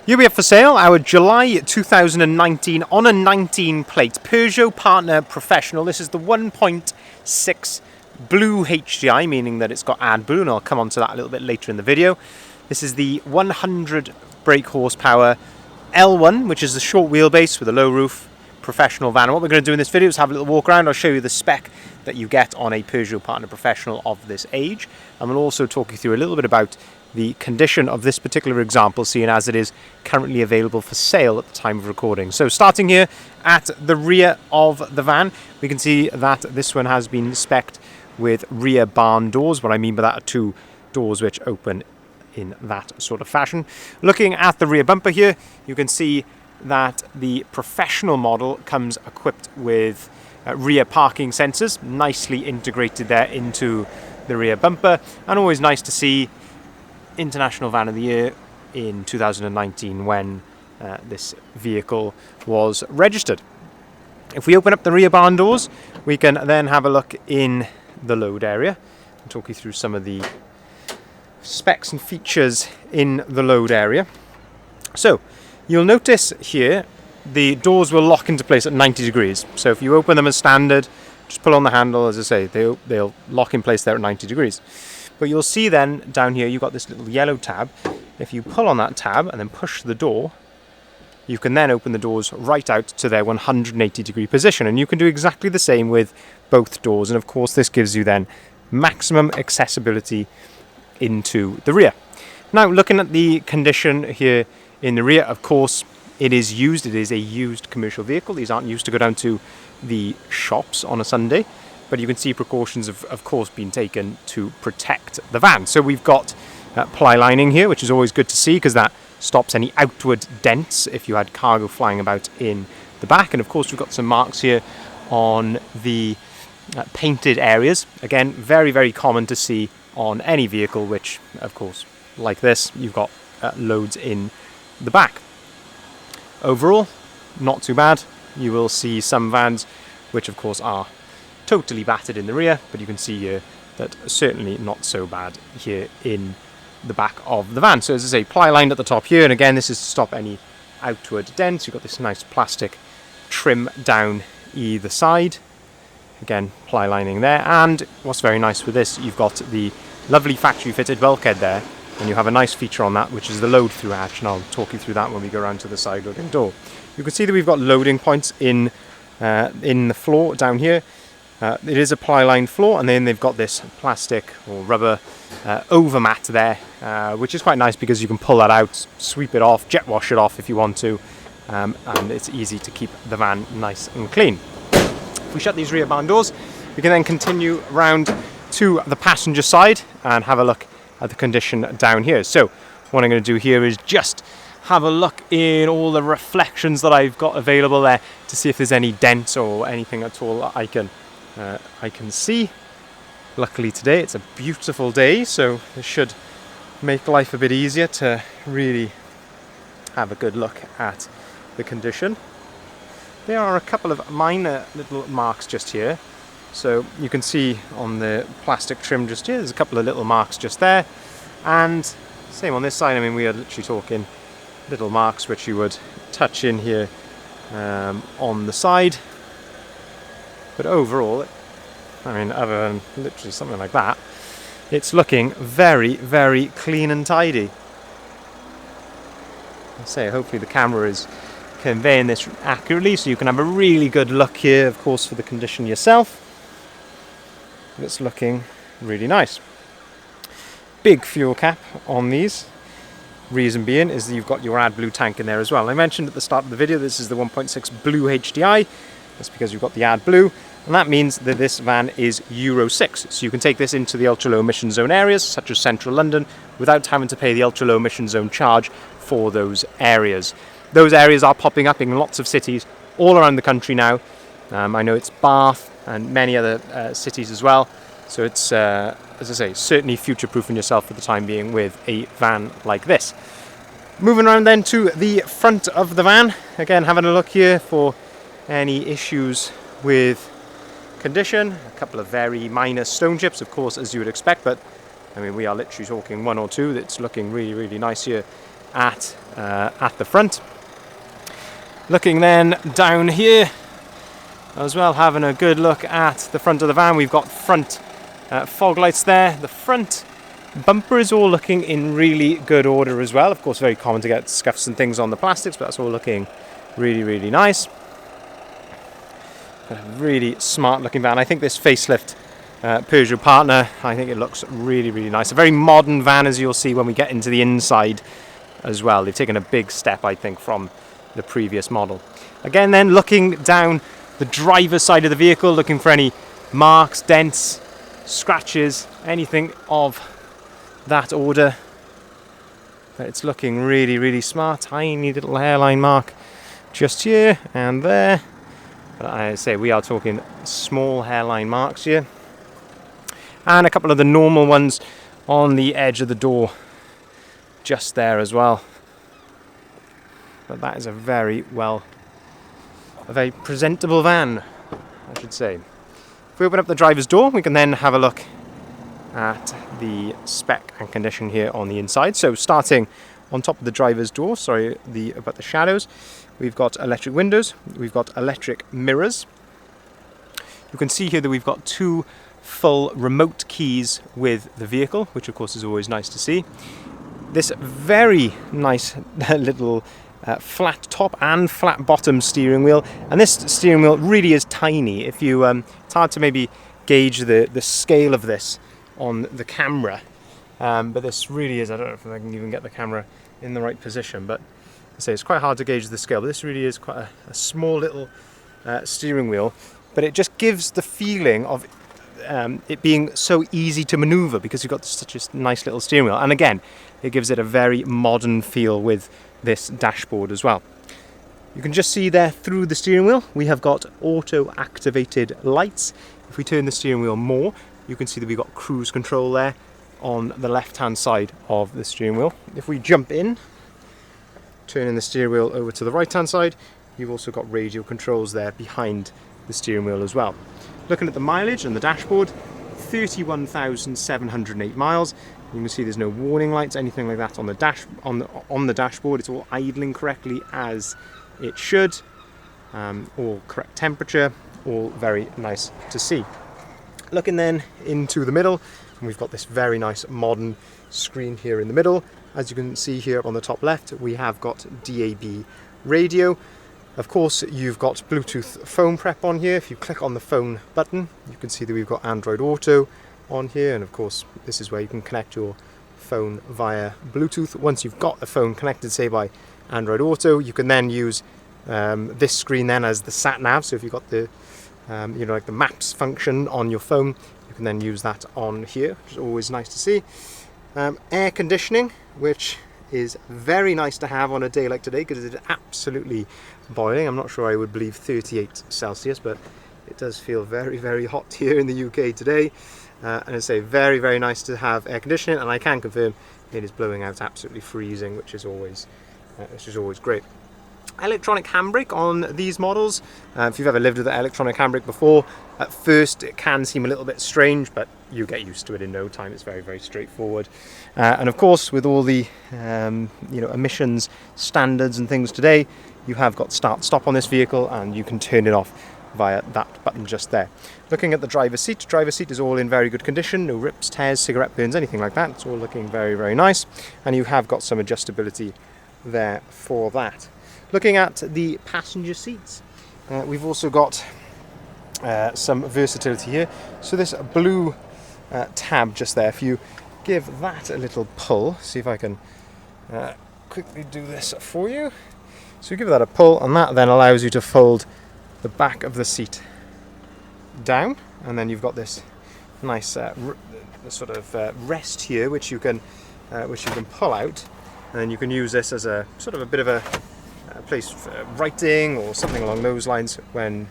Here we have for sale our July 2019 on a 19 plate Peugeot Partner Professional. This is the 1.6 blue HDI, meaning that it's got AdBlue, and I'll come on to that a little bit later in the video. This is the 100 brake horsepower L1, which is the short wheelbase with a low roof professional van. And what we're going to do in this video is have a little walk around. I'll show you the spec that you get on a Peugeot Partner Professional of this age, and we'll also talk you through a little bit about the condition of this particular example, seeing as it is currently available for sale at the time of recording. So starting here at the rear of the van, we can see that this one has been spec'd with rear barn doors. What I mean by that are two doors which open in that sort of fashion. Looking at the rear bumper here, you can see that the professional model comes equipped with rear parking sensors, nicely integrated there into the rear bumper, and always nice to see International Van of the Year in 2019 when this vehicle was registered. If we open up the rear barn doors, we can then have a look in the load area and talk you through some of the specs and features in the load area. So you'll notice here the doors will lock into place at 90 degrees. So if you open them as standard, just pull on the handle, as I say, they'll lock in place there at 90 degrees. But you'll see then down here you've got this little yellow tab. If you pull on that tab and then push the door, you can then open the doors right out to their 180 degree position, and you can do exactly the same with both doors. And of course this gives you then maximum accessibility into the rear. Now looking at the condition here in the rear, of course it is a used commercial vehicle. These aren't used to go down to the shops on a Sunday, but you can see precautions have of course been taken to protect the van. So we've got ply lining here, which is always good to see because that stops any outward dents if you had cargo flying about in the back. And of course we've got some marks here on the painted areas. Again, very, very common to see on any vehicle, which of course, like this, you've got loads in the back. Overall, not too bad. You will see some vans which of course are totally battered in the rear, but you can see here that certainly not so bad here in the back of the van. So as I say, ply lined at the top here, and again this is to stop any outward dents. You've got this nice plastic trim down either side, again ply lining there. And what's very nice with this, you've got the lovely factory fitted bulkhead there, and you have a nice feature on that, which is the load through hatch, and I'll talk you through that when we go around to the side loading door. You can see that we've got loading points in the floor down here. It is a ply lined floor, and then they've got this plastic or rubber overmat there, which is quite nice because you can pull that out, sweep it off, jet wash it off if you want to, and it's easy to keep the van nice and clean. If we shut these rear barn doors, we can then continue round to the passenger side and have a look at the condition down here. So what I'm going to do here is just have a look in all the reflections that I've got available there to see if there's any dents or anything at all that I can see. Luckily today it's a beautiful day, so this should make life a bit easier to really have a good look at the condition. There are a couple of minor little marks just here. So you can see on the plastic trim just here, there's a couple of little marks just there. And same on this side. I mean, we are literally talking little marks which you would touch in here on the side. But overall, I mean, other than literally something like that, it's looking very, very clean and tidy. I say, hopefully the camera is conveying this accurately so you can have a really good look here, of course, for the condition yourself. But it's looking really nice. Big fuel cap on these. Reason being is that you've got your AdBlue tank in there as well. I mentioned at the start of the video this is the 1.6 blue HDI. That's because you've got the AdBlue, and that means that this van is Euro 6. So you can take this into the ultra low emission zone areas such as central London without having to pay the ultra low emission zone charge for those areas. Those areas are popping up in lots of cities all around the country now. I know it's Bath and many other cities as well. So it's, as I say, certainly future-proofing yourself for the time being with a van like this. Moving around then to the front of the van. Again, having a look here for any issues with condition. A couple of very minor stone chips, of course, as you would expect, but I mean, we are literally talking one or two. That's looking really, really nice here at the front. Looking then down here as well, having a good look at the front of the van. We've got front fog lights there. The front bumper is all looking in really good order as well. Of course, very common to get scuffs and things on the plastics, but that's all looking really, really nice. A really smart looking van. I think this facelift Peugeot Partner, I think it looks really, really nice. A very modern van, as you'll see when we get into the inside as well. They've taken a big step, I think, from the previous model. Again then, looking down the driver's side of the vehicle, looking for any marks, dents, scratches, anything of that order. But it's looking really, really smart. Tiny little hairline mark just here and there. But I say we are talking small hairline marks here. And a couple of the normal ones on the edge of the door just there as well. But that is a very presentable van, I should say. If we open up the driver's door, we can then have a look at the spec and condition here on the inside. So starting on top of the driver's door, about the shadows, we've got electric windows, we've got electric mirrors. You can see here that we've got 2 full remote keys with the vehicle, which of course is always nice to see. This very nice little flat top and flat bottom steering wheel, and this steering wheel really is tiny. If you it's hard to maybe gauge the scale of this on the camera, but this really is, I don't know if I can even get the camera in the right position, but I say it's quite hard to gauge the scale, but this really is quite a small little steering wheel, but it just gives the feeling of it being so easy to maneuver because you've got such a nice little steering wheel. And again, it gives it a very modern feel with this dashboard as well. You can just see there through the steering wheel we have got auto activated lights. If we turn the steering wheel more, you can see that we've got cruise control there on the left hand side of the steering wheel. If we jump in, turning the steering wheel over to the right hand side, you've also got radio controls there behind the steering wheel as well. Looking at the mileage and the dashboard, 31,708 miles. You can see there's no warning lights, anything like that on the dashboard. It's all idling correctly as it should. All correct temperature, all very nice to see. Looking then into the middle, and we've got this very nice modern screen here in the middle. As you can see here on the top left, we have got DAB radio. Of course, you've got Bluetooth phone prep on here. If you click on the phone button, you can see that we've got Android Auto on here, and of course this is where you can connect your phone via Bluetooth. Once you've got the phone connected, say by Android Auto, you can then use this screen then as the sat nav. So if you've got the like the maps function on your phone, you can then use that on here, which is always nice to see. Air conditioning, which is very nice to have on a day like today because it's absolutely boiling. I'm not sure I would believe 38 Celsius, but it does feel very, very hot here in the UK today. And I say very, very nice to have air conditioning, and I can confirm it is blowing out absolutely freezing, which is always great. Electronic handbrake on these models. If you've ever lived with an electronic handbrake before, at first it can seem a little bit strange, but you get used to it in no time. It's very, very straightforward. And of course, with all the emissions standards and things today, you have got start-stop on this vehicle, and you can turn it off via that button just there. Looking at the driver's seat is all in very good condition. No rips, tears, cigarette burns, anything like that. It's all looking very, very nice. And you have got some adjustability there for that. Looking at the passenger seats, we've also got some versatility here. So this blue tab just there, if you give that a little pull, see if I can quickly do this for you. So you give that a pull, and that then allows you to fold the back of the seat down, and then you've got this nice rest here, which you can pull out, and then you can use this as a sort of a bit of a place for writing or something along those lines when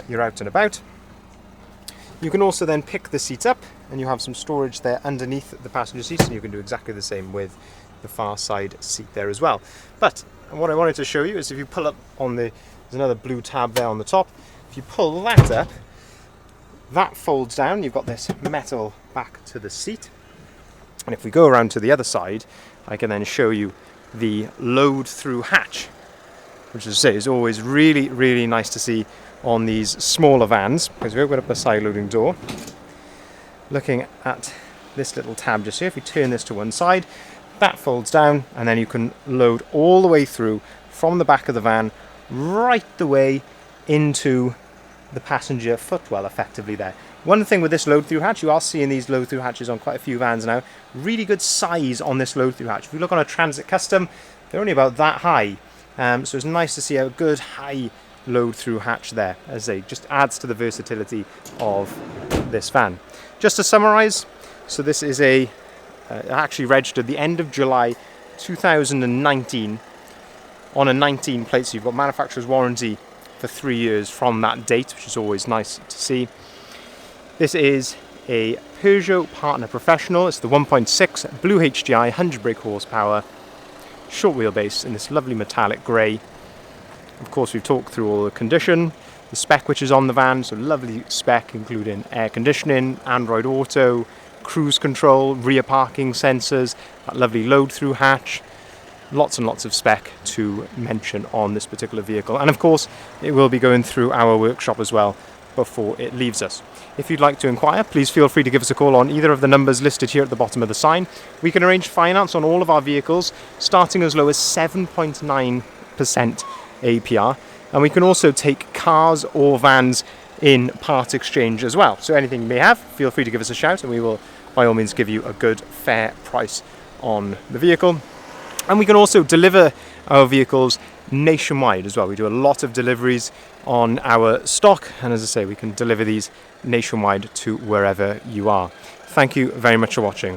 you're out and about. You can also then pick the seats up, and you have some storage there underneath the passenger seats, and you can do exactly the same with the far side seat there as well. But what I wanted to show you is if you pull up on there's another blue tab there on the top. If you pull that up, that folds down. You've got this metal back to the seat. And if we go around to the other side, I can then show you the load through hatch, which, as I say, is always really, really nice to see on these smaller vans. Because we open up the side loading door, looking at this little tab just here, if you turn this to one side, that folds down, and then you can load all the way through from the back of the van right the way into the passenger footwell effectively there. One thing with this load through hatch, you are seeing these load through hatches on quite a few vans now. Really good size on this load through hatch. If you look on a Transit Custom, they're only about that high. So it's nice to see a good high load through hatch there, as they just adds to the versatility of this van. Just to summarize, so this is actually registered the end of July 2019 on a 19 plate, so you've got manufacturer's warranty for 3 years from that date, which is always nice to see. This is a Peugeot Partner Professional. It's the 1.6 Blue HDI, 100 brake horsepower, short wheelbase in this lovely metallic grey. Of course, we've talked through all the condition, the spec which is on the van, so lovely spec including air conditioning, Android Auto, cruise control, rear parking sensors, that lovely load through hatch. Lots and lots of spec to mention on this particular vehicle. And of course, it will be going through our workshop as well before it leaves us. If you'd like to inquire, please feel free to give us a call on either of the numbers listed here at the bottom of the sign. We can arrange finance on all of our vehicles, starting as low as 7.9% APR. And we can also take cars or vans in part exchange as well. So anything you may have, feel free to give us a shout, and we will by all means give you a good, fair price on the vehicle. And we can also deliver our vehicles nationwide as well. We do a lot of deliveries on our stock, and as I say, we can deliver these nationwide to wherever you are. Thank you very much for watching.